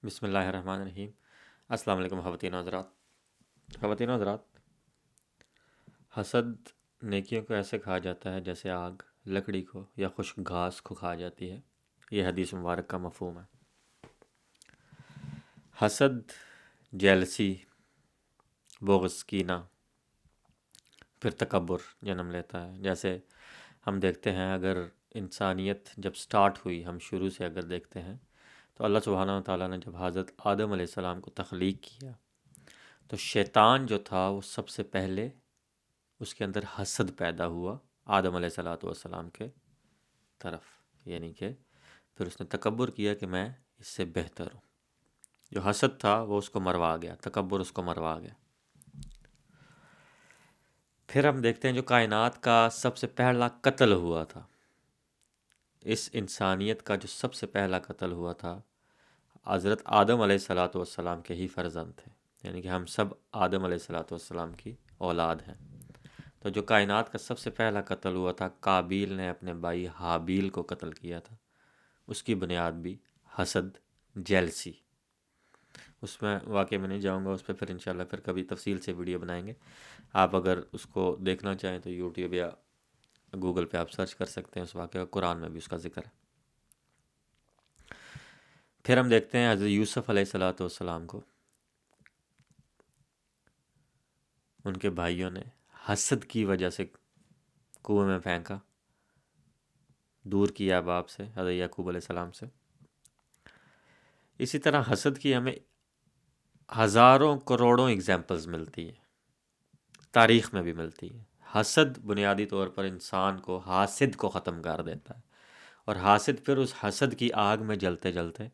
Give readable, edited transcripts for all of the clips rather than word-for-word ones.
بسم اللہ الرحمن الرحیم۔ السلام علیکم خواتین و حضرات، حسد نیکیوں کو ایسے کھا جاتا ہے جیسے آگ لکڑی کو یا خشک گھاس کو کھا جاتی ہے۔ یہ حدیث مبارک کا مفہوم ہے۔ حسد، جیلسی، بغض، کینہ، پھر تکبر جنم لیتا ہے۔ جیسے ہم دیکھتے ہیں، اگر انسانیت جب سٹارٹ ہوئی، ہم شروع سے اگر دیکھتے ہیں تو اللہ سبحانہ و تعالیٰ نے جب حضرت آدم علیہ السلام کو تخلیق کیا تو شیطان جو تھا وہ سب سے پہلے اس کے اندر حسد پیدا ہوا آدم علیہ السلام کے طرف، یعنی کہ پھر اس نے تکبر کیا کہ میں اس سے بہتر ہوں۔ جو حسد تھا وہ اس کو مروا گیا، تکبر اس کو مروا گیا۔ پھر ہم دیکھتے ہیں جو کائنات کا سب سے پہلا قتل ہوا تھا، اس انسانیت کا جو سب سے پہلا قتل ہوا تھا، حضرت آدم علیہ السلام کے ہی فرزند تھے، یعنی کہ ہم سب آدم علیہ السلام کی اولاد ہیں۔ تو جو کائنات کا سب سے پہلا قتل ہوا تھا، قابیل نے اپنے بھائی حابیل کو قتل کیا تھا، اس کی بنیاد بھی حسد، جیلسی۔ اس میں واقعے میں نہیں جاؤں گا، اس پہ پھر انشاءاللہ پھر کبھی تفصیل سے ویڈیو بنائیں گے۔ آپ اگر اس کو دیکھنا چاہیں تو یوٹیوب یا گوگل پہ آپ سرچ کر سکتے ہیں اس واقعے کو، قرآن میں بھی اس کا ذکر ہے۔ پھر ہم دیکھتے ہیں حضرت یوسف علیہ السلام کو ان کے بھائیوں نے حسد کی وجہ سے کنویں میں پھینکا، دور کیا باپ سے، حضرت یعقوب علیہ السلام سے۔ اسی طرح حسد کی ہمیں ہزاروں کروڑوں اگزامپلز ملتی ہیں، تاریخ میں بھی ملتی ہیں۔ حسد بنیادی طور پر انسان کو، حاسد کو ختم کر دیتا ہے، اور حاسد پھر اس حسد کی آگ میں جلتے جلتے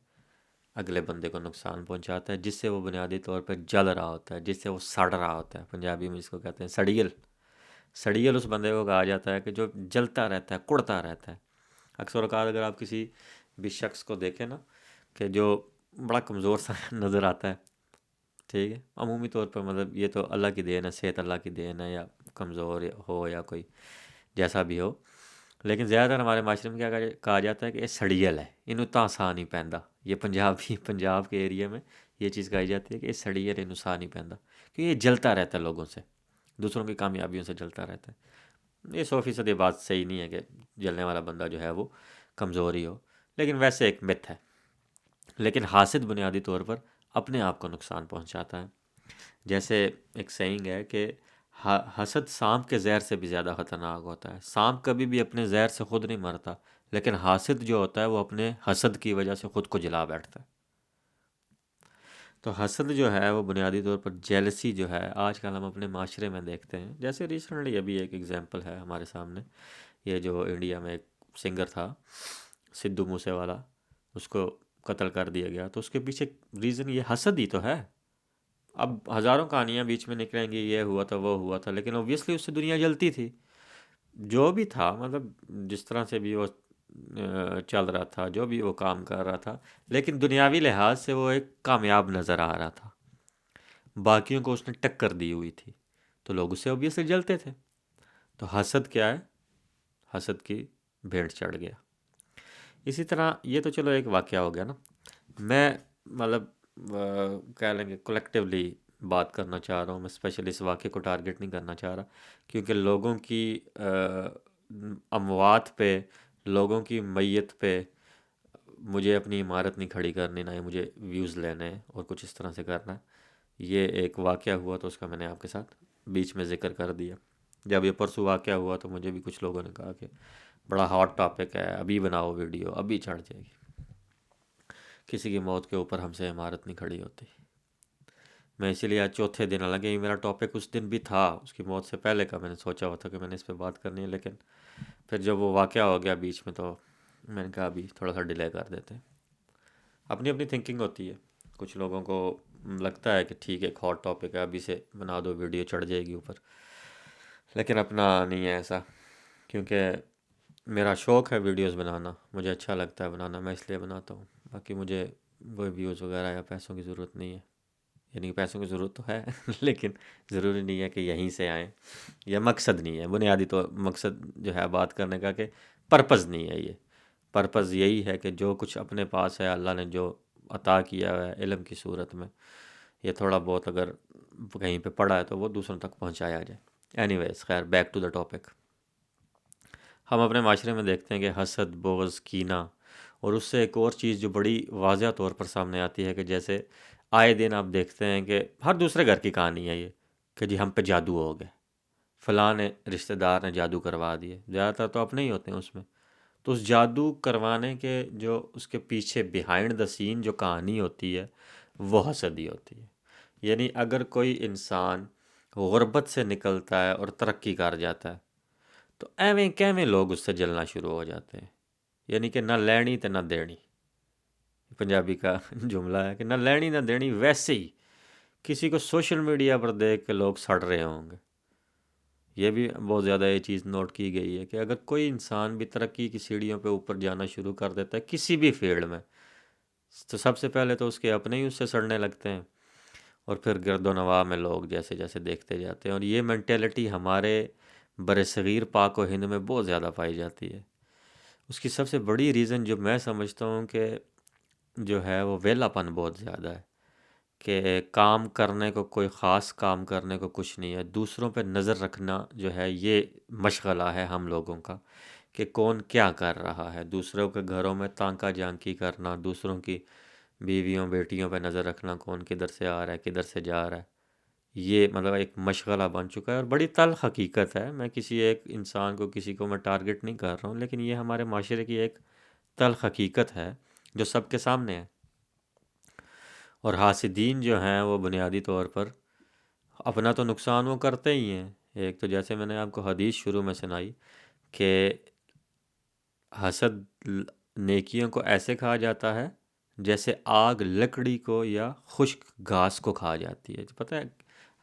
اگلے بندے کو نقصان پہنچاتا ہے، جس سے وہ بنیادی طور پر جل رہا ہوتا ہے، جس سے وہ سڑ رہا ہوتا ہے۔ پنجابی میں اس کو کہتے ہیں سڑیل۔ سڑیل اس بندے کو کہا جاتا ہے کہ جو جلتا رہتا ہے، کڑتا رہتا ہے۔ اکثر اوقات اگر آپ کسی بھی شخص کو دیکھیں نا کہ جو بڑا کمزور سا نظر آتا ہے، ٹھیک ہے، عمومی طور پر مطلب یہ تو اللہ کی دین ہے، صحت اللہ کی دین ہے، یا کمزور ہو یا کوئی جیسا بھی ہو، لیکن زیادہ تر ہمارے معاشرے میں کیا کہا جاتا ہے کہ یہ سڑیل ہے، انہوں تا سا نہیں پہنتا۔ یہ پنجاب کے ایریا میں یہ چیز کہی جاتی ہے کہ یہ سڑیل، انہوں سا نہیں پہنتا، کہ یہ جلتا رہتا ہے لوگوں سے، دوسروں کی کامیابیوں سے جلتا رہتا ہے۔ یہ 100% یہ بات صحیح نہیں ہے کہ جلنے والا بندہ جو ہے وہ کمزور ہی ہو، لیکن ویسے ایک مت ہے۔ لیکن حاسد بنیادی طور پر اپنے آپ کو نقصان پہنچاتا ہے۔ جیسے ایک سینگ ہے کہ حسد سانپ کے زہر سے بھی زیادہ خطرناک ہوتا ہے۔ سانپ کبھی بھی اپنے زہر سے خود نہیں مرتا، لیکن حاسد جو ہوتا ہے وہ اپنے حسد کی وجہ سے خود کو جلا بیٹھتا ہے۔ تو حسد جو ہے وہ بنیادی طور پر جیلسی جو ہے، آج کل ہم اپنے معاشرے میں دیکھتے ہیں۔ جیسے ریسنٹلی ابھی ایک ایگزامپل ہے ہمارے سامنے، یہ جو انڈیا میں ایک سنگر تھا سدھو موسے والا، اس کو قتل کر دیا گیا، تو اس کے پیچھے ریزن یہ حسد ہی تو ہے۔ اب ہزاروں کہانیاں بیچ میں نکلیں گی، یہ ہوا تھا وہ ہوا تھا، لیکن اوبویسلی اس سے دنیا جلتی تھی۔ جو بھی تھا، مطلب جس طرح سے بھی وہ چل رہا تھا، جو بھی وہ کام کر رہا تھا، لیکن دنیاوی لحاظ سے وہ ایک کامیاب نظر آ رہا تھا، باقیوں کو اس نے ٹکر دی ہوئی تھی، تو لوگ اس سے اوبویسلی جلتے تھے۔ تو حسد کیا ہے؟ حسد کی بھیڑ چڑھ گیا۔ اسی طرح یہ تو چلو ایک واقعہ ہو گیا نا، میں مطلب کہہ لیں گے کلیکٹیولی بات کرنا چاہ رہا ہوں، میں اسپیشلی اس واقعے کو ٹارگٹ نہیں کرنا چاہ رہا، کیونکہ لوگوں کی اموات پہ، لوگوں کی میت پہ مجھے اپنی عمارت نہیں کھڑی کرنی، نہ ہی مجھے ویوز لینے ہیں اور کچھ اس طرح سے کرنا ہے۔ یہ ایک واقعہ ہوا تو اس کا میں نے آپ کے ساتھ بیچ میں ذکر کر دیا۔ جب یہ پرسوں واقعہ ہوا تو مجھے بھی کچھ لوگوں نے کہا کہ بڑا ہاٹ ٹاپک ہے، ابھی بناؤ ویڈیو، ابھی چڑھ جائے گی۔ کسی کی موت کے اوپر ہم سے عمارت نہیں کھڑی ہوتی۔ میں اسی لیے آج چوتھے دن، حالانکہ یہ میرا ٹاپک اس دن بھی تھا، اس کی موت سے پہلے کا میں نے سوچا ہوا تھا کہ میں نے اس پہ بات کرنی ہے، لیکن پھر جب وہ واقعہ ہو گیا بیچ میں تو میں نے کہا ابھی تھوڑا سا ڈیلے کر دیتے ہیں۔ اپنی اپنی تھنکنگ ہوتی ہے، کچھ لوگوں کو لگتا ہے کہ ٹھیک ہے ایک ہاٹ ٹاپک ہے، ابھی سے بنا دو ویڈیو، چڑھ جائے گی اوپر، لیکن اپنا نہیں ہے ایسا، کیونکہ میرا شوق ہے ویڈیوز بنانا، مجھے اچھا لگتا ہے بنانا، میں اس لیے بناتا ہوں۔ باقی مجھے کوئی ویوز وغیرہ یا پیسوں کی ضرورت نہیں ہے، یعنی کہ پیسوں کی ضرورت تو ہے لیکن ضروری نہیں ہے کہ یہیں سے آئیں، یہ مقصد نہیں ہے۔ بنیادی طور مقصد جو ہے بات کرنے کا کہ پرپز نہیں ہے، یہ پرپز یہی ہے کہ جو کچھ اپنے پاس ہے، اللہ نے جو عطا کیا ہوا ہے علم کی صورت میں، یہ تھوڑا بہت اگر کہیں پہ پڑھا ہے تو وہ دوسروں تک پہنچایا جائے۔ اینی ویز، خیر، بیک ٹو دا ٹاپک۔ ہم اپنے معاشرے میں دیکھتے ہیں کہ حسد، بغض، کینہ، اور اس سے ایک اور چیز جو بڑی واضح طور پر سامنے آتی ہے کہ جیسے آئے دن آپ دیکھتے ہیں کہ ہر دوسرے گھر کی کہانی ہے یہ، کہ جی ہم پہ جادو ہو گئے، فلاں نے رشتہ دار نے جادو کروا دیے، زیادہ تر تو اپنے ہی ہوتے ہیں اس میں۔ تو اس جادو کروانے کے جو اس کے پیچھے بیہائنڈ دا سین جو کہانی ہوتی ہے وہ حسد ہی ہوتی ہے۔ یعنی اگر کوئی انسان غربت سے نکلتا ہے اور ترقی کر جاتا ہے تو ایویں کیویں لوگ اس سے جلنا شروع ہو جاتے ہیں، یعنی کہ نہ لینی تے نہ دینی، پنجابی کا جملہ ہے کہ نہ لینی نہ دینی، ویسے ہی کسی کو سوشل میڈیا پر دیکھ کے لوگ سڑ رہے ہوں گے۔ یہ بھی بہت زیادہ یہ چیز نوٹ کی گئی ہے کہ اگر کوئی انسان بھی ترقی کی سیڑھیوں پہ اوپر جانا شروع کر دیتا ہے کسی بھی فیلڈ میں، تو سب سے پہلے تو اس کے اپنے ہی اس سے سڑنے لگتے ہیں، اور پھر گرد و نواح میں لوگ جیسے جیسے دیکھتے جاتے ہیں۔ اور یہ مینٹیلٹی ہمارے بر صغیر پاک و ہند میں بہت زیادہ پائی جاتی ہے۔ اس کی سب سے بڑی ریزن جو میں سمجھتا ہوں کہ جو ہے وہ ویلا پن بہت زیادہ ہے، کہ کام کرنے کو، کوئی خاص کام کرنے کو کچھ نہیں ہے، دوسروں پہ نظر رکھنا جو ہے یہ مشغلہ ہے ہم لوگوں کا، کہ کون کیا کر رہا ہے، دوسروں کے گھروں میں تانکا جھانکی کرنا، دوسروں کی بیویوں بیٹیوں پہ نظر رکھنا، کون کدھر سے آ رہا ہے کدھر سے جا رہا ہے، یہ مطلب ایک مشغلہ بن چکا ہے، اور بڑی تلخ حقیقت ہے۔ میں کسی ایک انسان کو، کسی کو میں ٹارگٹ نہیں کر رہا ہوں، لیکن یہ ہمارے معاشرے کی ایک تلخ حقیقت ہے جو سب کے سامنے ہے۔ اور حاسدین جو ہیں وہ بنیادی طور پر اپنا تو نقصان وہ کرتے ہی ہیں۔ ایک تو جیسے میں نے آپ کو حدیث شروع میں سنائی کہ حسد نیکیوں کو ایسے کھا جاتا ہے جیسے آگ لکڑی کو یا خشک گھاس کو کھا جاتی ہے۔ پتہ ہے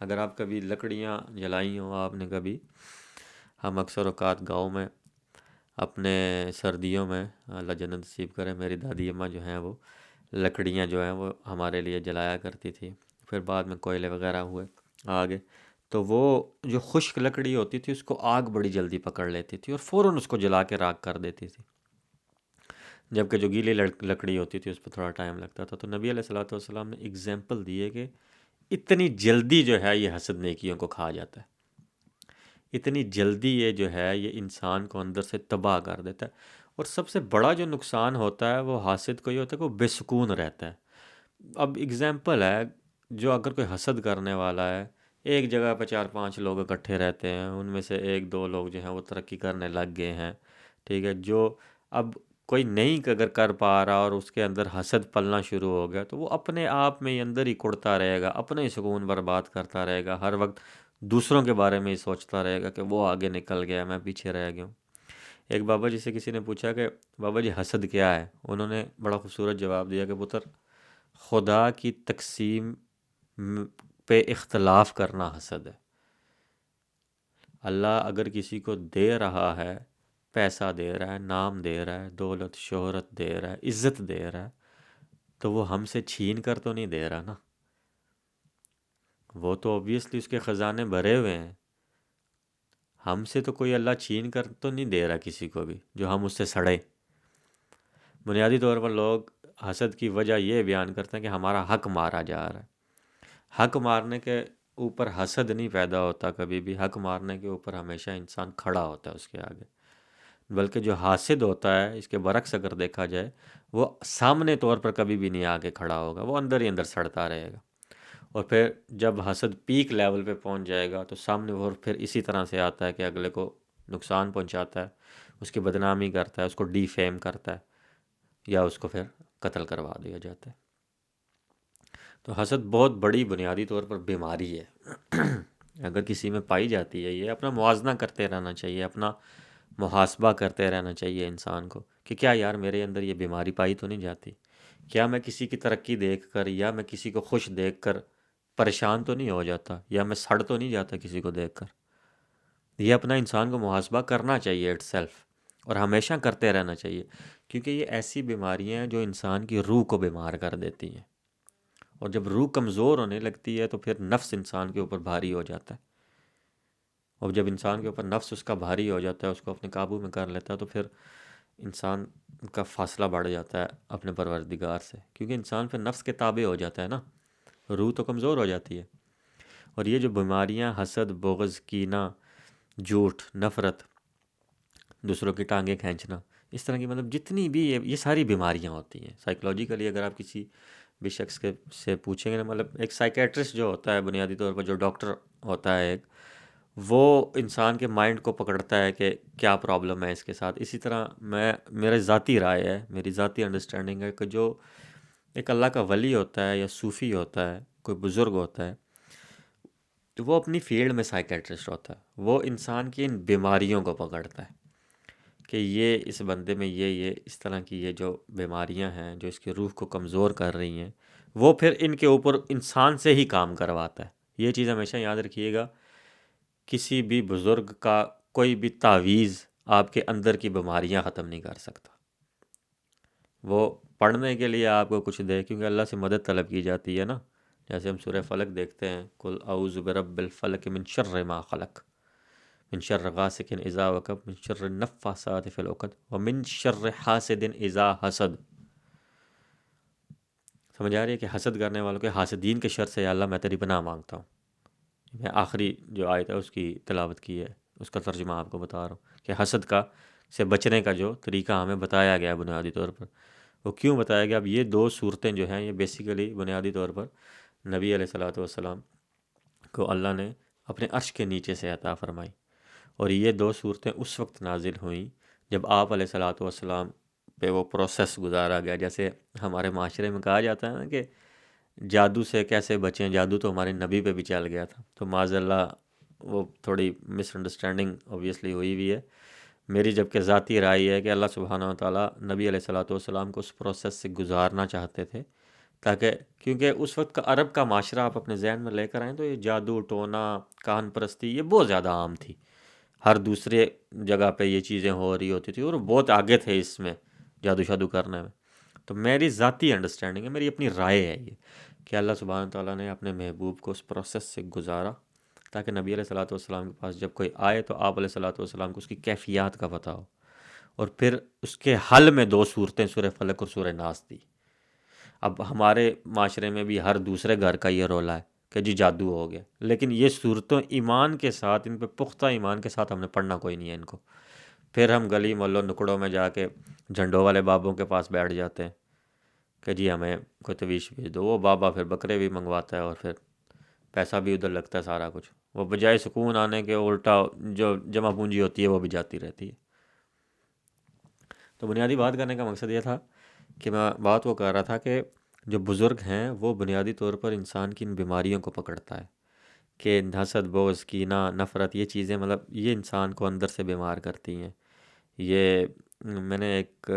اگر آپ کبھی لکڑیاں جلائی ہوں آپ نے کبھی، ہم اکثر اوقات گاؤں میں اپنے سردیوں میں، اللہ جنت نصیب کرے، میری دادی اماں جو ہیں وہ لکڑیاں جو ہیں وہ ہمارے لیے جلایا کرتی تھی، پھر بعد میں کوئلے وغیرہ ہوئے آگے، تو وہ جو خشک لکڑی ہوتی تھی اس کو آگ بڑی جلدی پکڑ لیتی تھی اور فوراً اس کو جلا کے راکھ کر دیتی تھی، جبکہ جو گیلی لکڑی ہوتی تھی اس پہ تھوڑا ٹائم لگتا تھا۔ تو نبی علیہ الصلوۃ والسلام نے اگزامپل دی ہے کہ اتنی جلدی جو ہے یہ حسد نیکیوں کو کھا جاتا ہے، اتنی جلدی یہ جو ہے یہ انسان کو اندر سے تباہ کر دیتا ہے۔ اور سب سے بڑا جو نقصان ہوتا ہے وہ حاسد کو یہ ہوتا ہے کہ وہ بے سکون رہتا ہے۔ اب اگزامپل ہے، جو اگر کوئی حسد کرنے والا ہے، ایک جگہ پہ 4-5 لوگ اکٹھے رہتے ہیں، ان میں سے 1-2 لوگ جو ہیں وہ ترقی کرنے لگ گئے ہیں، ٹھیک ہے، جو اب کوئی نہیں اگر کر پا رہا اور اس کے اندر حسد پلنا شروع ہو گیا تو وہ اپنے آپ میں ہی اندر ہی کڑتا رہے گا، اپنے ہی سکون برباد کرتا رہے گا، ہر وقت دوسروں کے بارے میں ہی سوچتا رہے گا کہ وہ آگے نکل گیا، میں پیچھے رہ گیا ہوں۔ ایک بابا جی سے کسی نے پوچھا کہ بابا جی حسد کیا ہے؟ انہوں نے بڑا خوبصورت جواب دیا کہ پتر، خدا کی تقسیم پہ اختلاف کرنا حسد ہے۔ اللہ اگر کسی کو دے رہا ہے، پیسہ دے رہا ہے، نام دے رہا ہے، دولت شہرت دے رہا ہے، عزت دے رہا ہے، تو وہ ہم سے چھین کر تو نہیں دے رہا نا، وہ تو اوبویسلی اس کے خزانے بھرے ہوئے ہیں، ہم سے تو کوئی اللہ چھین کر تو نہیں دے رہا کسی کو بھی جو ہم اس سے سڑے۔ بنیادی طور پر لوگ حسد کی وجہ یہ بیان کرتے ہیں کہ ہمارا حق مارا جا رہا ہے۔ حق مارنے کے اوپر حسد نہیں پیدا ہوتا کبھی بھی، حق مارنے کے اوپر ہمیشہ انسان کھڑا ہوتا ہے اس کے آگے، بلکہ جو حاسد ہوتا ہے اس کے برعکس اگر دیکھا جائے، وہ سامنے طور پر کبھی بھی نہیں آگے کھڑا ہوگا، وہ اندر ہی اندر سڑتا رہے گا، اور پھر جب حسد پیک لیول پہ پہنچ جائے گا تو سامنے وہ پھر اسی طرح سے آتا ہے کہ اگلے کو نقصان پہنچاتا ہے، اس کی بدنامی کرتا ہے، اس کو ڈی فیم کرتا ہے، یا اس کو پھر قتل کروا دیا جاتا ہے۔ تو حسد بہت بڑی بنیادی طور پر بیماری ہے، اگر کسی میں پائی جاتی ہے، یہ اپنا موازنہ کرتے رہنا چاہیے، اپنا محاسبہ کرتے رہنا چاہیے انسان کو کہ کیا یار میرے اندر یہ بیماری پائی تو نہیں جاتی، کیا میں کسی کی ترقی دیکھ کر یا میں کسی کو خوش دیکھ کر پریشان تو نہیں ہو جاتا، یا میں سڑ تو نہیں جاتا کسی کو دیکھ کر۔ یہ اپنا انسان کو محاسبہ کرنا چاہیے اٹ سیلف، اور ہمیشہ کرتے رہنا چاہیے، کیونکہ یہ ایسی بیماریاں ہیں جو انسان کی روح کو بیمار کر دیتی ہیں، اور جب روح کمزور ہونے لگتی ہے تو پھر نفس انسان کے اوپر بھاری ہو جاتا ہے، اور جب انسان کے اوپر نفس اس کا بھاری ہو جاتا ہے، اس کو اپنے قابو میں کر لیتا ہے، تو پھر انسان کا فاصلہ بڑھ جاتا ہے اپنے پروردگار سے، کیونکہ انسان پھر نفس کے تابع ہو جاتا ہے نا، روح تو کمزور ہو جاتی ہے۔ اور یہ جو بیماریاں، حسد، بغض، کینہ، جھوٹ، نفرت، دوسروں کی ٹانگیں کھینچنا، اس طرح کی مطلب جتنی بھی یہ ساری بیماریاں ہوتی ہیں سائیکلوجیکلی، اگر آپ کسی بھی شخص کے سے پوچھیں گے نا، مطلب ایک سائیکیٹرسٹ جو ہوتا ہے بنیادی طور پر، جو ڈاکٹر ہوتا ہے ایک، وہ انسان کے مائنڈ کو پکڑتا ہے کہ کیا پرابلم ہے اس کے ساتھ۔ اسی طرح میرے ذاتی رائے ہے، میری ذاتی انڈرسٹینڈنگ ہے کہ جو ایک اللہ کا ولی ہوتا ہے یا صوفی ہوتا ہے، کوئی بزرگ ہوتا ہے، تو وہ اپنی فیلڈ میں سائیکیٹرسٹ ہوتا ہے، وہ انسان کی ان بیماریوں کو پکڑتا ہے کہ یہ اس بندے میں یہ اس طرح کی یہ جو بیماریاں ہیں جو اس کی روح کو کمزور کر رہی ہیں، وہ پھر ان کے اوپر انسان سے ہی کام کرواتا ہے۔ یہ چیز ہمیشہ یاد رکھیے گا، کسی بھی بزرگ کا کوئی بھی تعویذ آپ کے اندر کی بیماریاں ختم نہیں کر سکتا۔ وہ پڑھنے کے لیے آپ کو کچھ دے، کیونکہ اللہ سے مدد طلب کی جاتی ہے نا، جیسے ہم سورہ فلق دیکھتے ہیں، قل اعوذ برب الفلق من شر ما خلق، من شر غاسق اذا وقب، من شر النفاثات فی العقد، ومن شر حاسد اذا حسد۔ سمجھ آ رہی ہے کہ حسد کرنے والوں کے، حاسدین کے شر سے یا اللہ میں تیری پناہ مانگتا ہوں۔ میں آخری جو آیت ہے اس کی تلاوت کی ہے، اس کا ترجمہ آپ کو بتا رہا ہوں کہ حسد کا سے بچنے کا جو طریقہ ہمیں بتایا گیا ہے بنیادی طور پر، وہ کیوں بتایا گیا؟ اب یہ دو صورتیں جو ہیں، یہ بیسیکلی بنیادی طور پر نبی علیہ الصلوۃ والسلام کو اللہ نے اپنے عرش کے نیچے سے عطا فرمائی، اور یہ دو صورتیں اس وقت نازل ہوئیں جب آپ علیہ الصلوۃ والسلام پہ وہ پروسیس گزارا گیا۔ جیسے ہمارے معاشرے میں کہا جاتا ہے نا کہ جادو سے کیسے بچیں، جادو تو ہمارے نبی پہ بھی چل گیا تھا، تو معاذ اللہ وہ تھوڑی مس انڈرسٹینڈنگ اوبویسلی ہوئی ہوئی ہے۔ میری جبکہ ذاتی رائے ہے کہ اللہ سبحانہ وتعالیٰ نبی علیہ الصلوۃ والسلام کو اس پروسیس سے گزارنا چاہتے تھے، تاکہ کیونکہ اس وقت کا عرب کا معاشرہ آپ اپنے ذہن میں لے کر آئیں تو یہ جادو ٹونا، کان پرستی، یہ بہت زیادہ عام تھی، ہر دوسرے جگہ پہ یہ چیزیں ہو رہی ہوتی تھی، اور بہت آگے تھے اس میں، جادو شادو کرنے میں۔ تو میری ذاتی انڈرسٹینڈنگ ہے، میری اپنی رائے ہے یہ، کہ اللہ سبحانہ تعالیٰ نے اپنے محبوب کو اس پروسیس سے گزارا تاکہ نبی علیہ الصلوۃ والسلام کے پاس جب کوئی آئے تو آپ علیہ الصلوۃ والسلام کو اس کی کیفیات کا پتہ ہو، اور پھر اس کے حل میں دو صورتیں سورہ فلق اور سورہ ناس دی۔ اب ہمارے معاشرے میں بھی ہر دوسرے گھر کا یہ رولا ہے کہ جی جادو ہو گیا، لیکن یہ صورتوں ایمان کے ساتھ، ان پہ پختہ ایمان کے ساتھ ہم نے پڑھنا کوئی نہیں ہے ان کو۔ پھر ہم گلی محلوں نکڑوں میں جا کے جھنڈوں والے بابوں کے پاس بیٹھ جاتے ہیں کہ جی ہمیں کوئی تویش بھیج دو، وہ بابا پھر بکرے بھی منگواتا ہے اور پھر پیسہ بھی ادھر لگتا ہے سارا کچھ، وہ بجائے سکون آنے کے الٹا جو جمع پونجی ہوتی ہے وہ بھی جاتی رہتی ہے۔ تو بنیادی بات کرنے کا مقصد یہ تھا کہ میں بات وہ کر رہا تھا کہ جو بزرگ ہیں وہ بنیادی طور پر انسان کی ان بیماریوں کو پکڑتا ہے کہ حسد، بغض، کینہ، نفرت، یہ چیزیں مطلب یہ انسان کو اندر سے بیمار کرتی ہیں۔ یہ میں نے ایک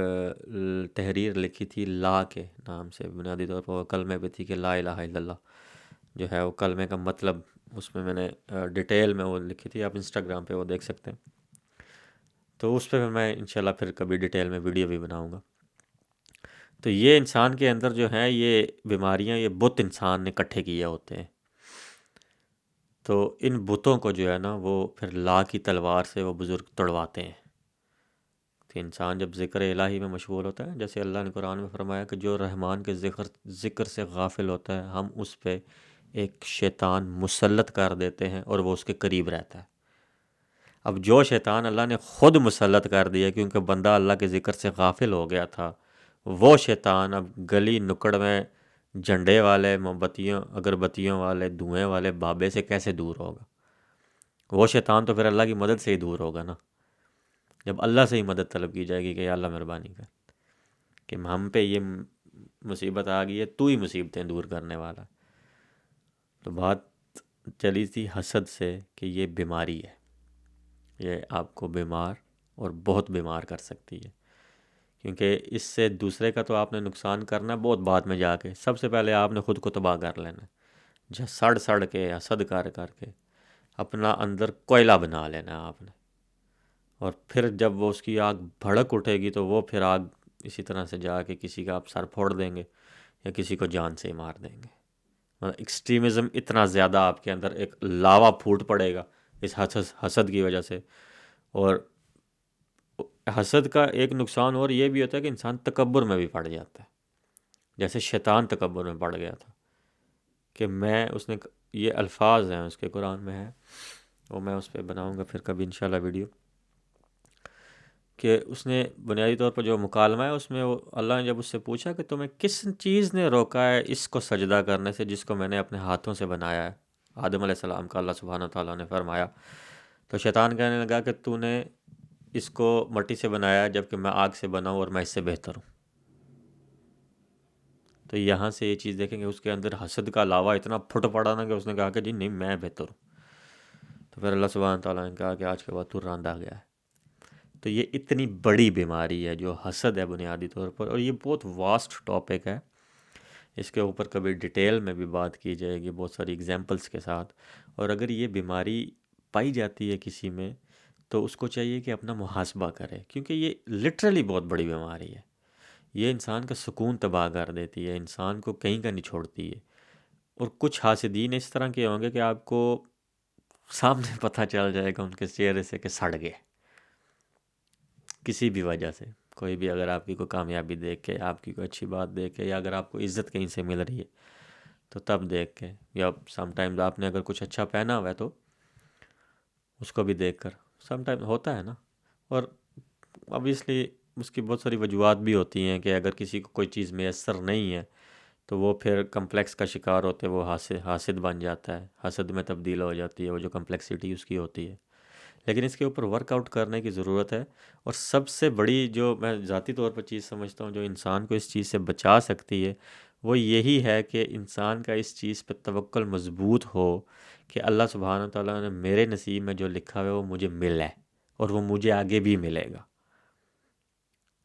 تحریر لکھی تھی لا کے نام سے، بنیادی طور پر وہ کلمے پہ تھی کہ لا الہ الا اللہ جو ہے وہ کلمے کا مطلب، اس میں نے ڈیٹیل میں وہ لکھی تھی، آپ انسٹاگرام پہ وہ دیکھ سکتے ہیں۔ تو اس پہ میں انشاءاللہ پھر کبھی ڈیٹیل میں ویڈیو بھی بناؤں گا۔ تو یہ انسان کے اندر جو ہیں یہ بیماریاں، یہ بت انسان نے اکٹھے کیے ہوتے ہیں، تو ان بتوں کو جو ہے نا وہ پھر لا کی تلوار سے وہ بزرگ توڑواتے ہیں۔ تو انسان جب ذکر الہی میں مشغول ہوتا ہے، جیسے اللہ نے قرآن میں فرمایا کہ جو رحمان کے ذکر سے غافل ہوتا ہے ہم اس پہ ایک شیطان مسلط کر دیتے ہیں اور وہ اس کے قریب رہتا ہے۔ اب جو شیطان اللہ نے خود مسلط کر دیا کیونکہ بندہ اللہ کے ذکر سے غافل ہو گیا تھا، وہ شیطان اب گلی نکڑ میں جھنڈے والے، موم بتیوں، اگربتیوں والے، دھوئیں والے بابے سے کیسے دور ہوگا؟ وہ شیطان تو پھر اللہ کی مدد سے ہی دور ہوگا نا، جب اللہ سے ہی مدد طلب کی جائے گی کہ یا اللہ مہربانی کر کہ ہم پہ یہ مصیبت آ گئی ہے، تو ہی مصیبتیں دور کرنے والا۔ تو بات چلی تھی حسد سے کہ یہ بیماری ہے، یہ آپ کو بیمار اور بہت بیمار کر سکتی ہے، کیونکہ اس سے دوسرے کا تو آپ نے نقصان کرنا بہت بعد میں جا کے، سب سے پہلے آپ نے خود کو تباہ کر لینا، جو سڑ کے حسد کر کے اپنا اندر کوئلہ بنا لینا ہے آپ نے، اور پھر جب وہ اس کی آگ بھڑک اٹھے گی تو وہ پھر آگ اسی طرح سے جا کے کسی کا آپ سر پھوڑ دیں گے یا کسی کو جان سے ہی مار دیں گے۔ مطلب ایکسٹریمزم اتنا زیادہ آپ کے اندر ایک لاوا پھوٹ پڑے گا اس حسد کی وجہ سے، اور حسد کا ایک نقصان اور یہ بھی ہوتا ہے کہ انسان تکبر میں بھی پڑ جاتا ہے، جیسے شیطان تکبر میں پڑ گیا تھا کہ اس نے یہ الفاظ ہیں اس کے قرآن میں ہے، وہ میں اس پہ بناؤں گا پھر کبھی انشاءاللہ ویڈیو، کہ اس نے بنیادی طور پر جو مکالمہ ہے اس میں اللہ نے جب اس سے پوچھا کہ تمہیں کس چیز نے روکا ہے اس کو سجدہ کرنے سے جس کو میں نے اپنے ہاتھوں سے بنایا ہے، آدم علیہ السلام کا اللہ سبحانہ تعالیٰ نے فرمایا، تو شیطان کہنے لگا کہ تو نے اس کو مٹی سے بنایا جبکہ میں آگ سے بنا ہوں اور میں اس سے بہتر ہوں۔ تو یہاں سے یہ چیز دیکھیں گے اس کے اندر حسد کا علاوہ اتنا پھٹ پڑا نا کہ اس نے کہا کہ جی نہیں میں بہتر ہوں، تو پھر اللہ سبحانہ تعالیٰ نے کہا کہ آج کے بعد تو راندا گیا ہے۔ تو یہ اتنی بڑی بیماری ہے جو حسد ہے بنیادی طور پر، اور یہ بہت واسٹ ٹاپک ہے، اس کے اوپر کبھی ڈیٹیل میں بھی بات کی جائے گی بہت ساری اگزامپلس کے ساتھ۔ اور اگر یہ بیماری پائی جاتی ہے کسی میں تو اس کو چاہیے کہ اپنا محاسبہ کرے، کیونکہ یہ لٹرلی بہت بڑی بیماری ہے، یہ انسان کا سکون تباہ کر دیتی ہے، انسان کو کہیں کا نہیں چھوڑتی ہے۔ اور کچھ حاسدین اس طرح کے ہوں گے کہ آپ کو سامنے پتہ چل جائے گا ان کے چہرے سے کہ سڑ گئے کسی بھی وجہ سے، کوئی بھی اگر آپ کی کوئی کامیابی دیکھ کے، آپ کی کوئی اچھی بات دیکھ کے، یا اگر آپ کو عزت کہیں سے مل رہی ہے تو تب دیکھ کے، یا سم ٹائمز آپ نے اگر کچھ اچھا پہنا ہوا ہے تو اس کو بھی دیکھ کر سم ٹائم ہوتا ہے نا۔ اور obviously اس کی بہت ساری وجوہات بھی ہوتی ہیں کہ اگر کسی کو کوئی چیز میسر نہیں ہے تو وہ پھر کمپلیکس کا شکار ہوتے، وہ حاسد بن جاتا ہے، حسد میں تبدیل ہو جاتی ہے وہ جو کمپلیکسٹی اس کی ہوتی ہے۔ لیکن اس کے اوپر ورک آؤٹ کرنے کی ضرورت ہے، اور سب سے بڑی جو میں ذاتی طور پر چیز سمجھتا ہوں جو انسان کو اس چیز سے بچا سکتی ہے وہ یہی ہے کہ انسان کا اس چیز پہ توکل مضبوط ہو کہ اللہ سبحانہ تعالیٰ نے میرے نصیب میں جو لکھا ہوا ہے وہ مجھے ملا ہے، اور وہ مجھے آگے بھی ملے گا۔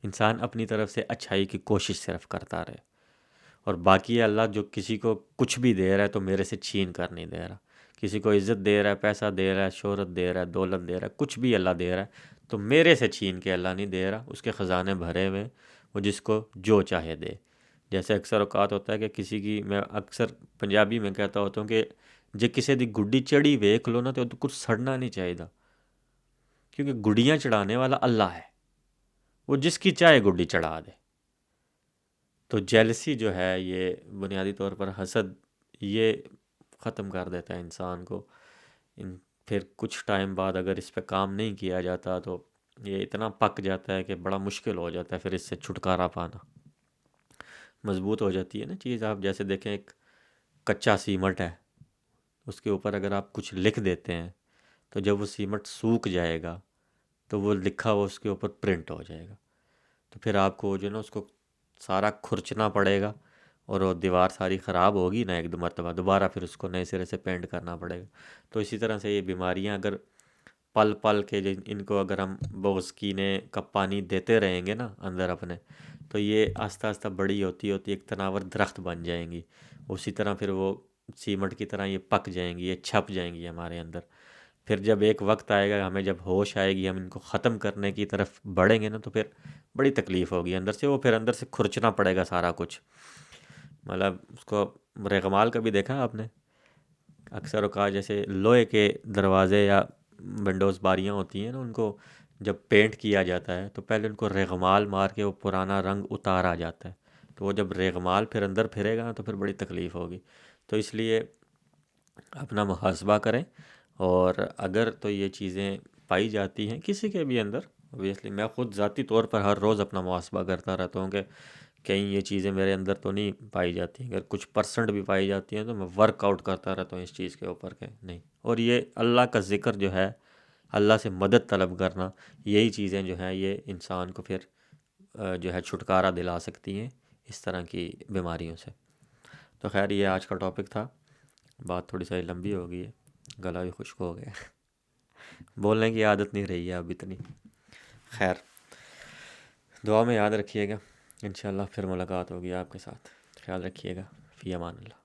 انسان اپنی طرف سے اچھائی کی کوشش صرف کرتا رہے، اور باقی اللہ جو کسی کو کچھ بھی دے رہا ہے تو میرے سے چھین کر نہیں دے رہا، کسی کو عزت دے رہا ہے، پیسہ دے رہا ہے، شہرت دے رہا ہے، دولت دے رہا ہے، کچھ بھی اللہ دے رہا ہے تو میرے سے چھین کے اللہ نہیں دے رہا، اس کے خزانے بھرے ہوئے، وہ جس کو جو چاہے دے۔ جیسے اکثر اوقات ہوتا ہے کہ کسی کی، میں اکثر پنجابی میں کہتا ہوتا ہوں کہ جے کسی دی گڈی چڑھی ویکھ لو نا تو کچھ سڑنا نہیں چاہیے، کیونکہ گڈیاں چڑھانے والا اللہ ہے، وہ جس کی چاہے گڈی چڑھا دے۔ تو جیلسی جو ہے یہ بنیادی طور پر حسد، یہ ختم کر دیتا ہے انسان کو۔ پھر کچھ ٹائم بعد اگر اس پہ کام نہیں کیا جاتا تو یہ اتنا پک جاتا ہے کہ بڑا مشکل ہو جاتا ہے پھر اس سے چھٹکارا پانا۔ مضبوط ہو جاتی ہے نا چیز، آپ جیسے دیکھیں ایک کچا سیمٹ ہے، اس کے اوپر اگر آپ کچھ لکھ دیتے ہیں تو جب وہ سیمٹ سوکھ جائے گا تو وہ لکھا ہوا اس کے اوپر پرنٹ ہو جائے گا، تو پھر آپ کو جو ہے نا اس کو سارا کھرچنا پڑے گا، اور وہ دیوار ساری خراب ہوگی نا ایک دو مرتبہ، دوبارہ پھر اس کو نئے سرے سے پینٹ کرنا پڑے گا۔ تو اسی طرح سے یہ بیماریاں اگر پل پل کے ان کو اگر ہم بوسکینے کا پانی دیتے رہیں گے نا اندر اپنے، تو یہ آہستہ آہستہ بڑی ہوتی ہوتی ایک تناور درخت بن جائیں گی، اسی طرح پھر وہ سیمٹ کی طرح یہ پک جائیں گی، یہ چھپ جائیں گی ہمارے اندر۔ پھر جب ایک وقت آئے گا ہمیں جب ہوش آئے گی، ہم ان کو ختم کرنے کی طرف بڑھیں گے نا تو پھر بڑی تکلیف ہوگی اندر سے، وہ پھر اندر سے کھرچنا پڑے گا سارا کچھ۔ مطلب اس کو ریغمال کا بھی دیکھا آپ نے، اکثر اوقات جیسے لوہے کے دروازے یا ونڈوز باریاں ہوتی ہیں نا، ان کو جب پینٹ کیا جاتا ہے تو پہلے ان کو ریغمال مار کے وہ پرانا رنگ اتارا جاتا ہے، تو وہ جب ریغمال پھر اندر پھرے گا نا تو پھر بڑی تکلیف ہوگی۔ تو اس لیے اپنا محاسبہ کریں، اور اگر تو یہ چیزیں پائی جاتی ہیں کسی کے بھی اندر، اوبیسلی میں خود ذاتی طور پر ہر روز اپنا محاسبہ کرتا رہتا ہوں کہ کہیں یہ چیزیں میرے اندر تو نہیں پائی جاتی ہیں، اگر کچھ پرسنٹ بھی پائی جاتی ہیں تو میں ورک آؤٹ کرتا رہتا ہوں اس چیز کے اوپر کہ نہیں۔ اور یہ اللہ کا ذکر جو ہے، اللہ سے مدد طلب کرنا، یہی چیزیں جو ہیں یہ انسان کو پھر جو ہے چھٹکارا دلا سکتی ہیں اس طرح کی بیماریوں سے۔ تو خیر یہ آج کا ٹاپک تھا، بات تھوڑی سی لمبی ہو گئی ہے، گلا بھی خشک ہو گیا، بولنے کی عادت نہیں رہی ہے اب اتنی۔ خیر دعا میں یاد رکھیے گا، انشاءاللہ پھر ملاقات ہوگی آپ کے ساتھ، خیال رکھیے گا، فی امان اللہ۔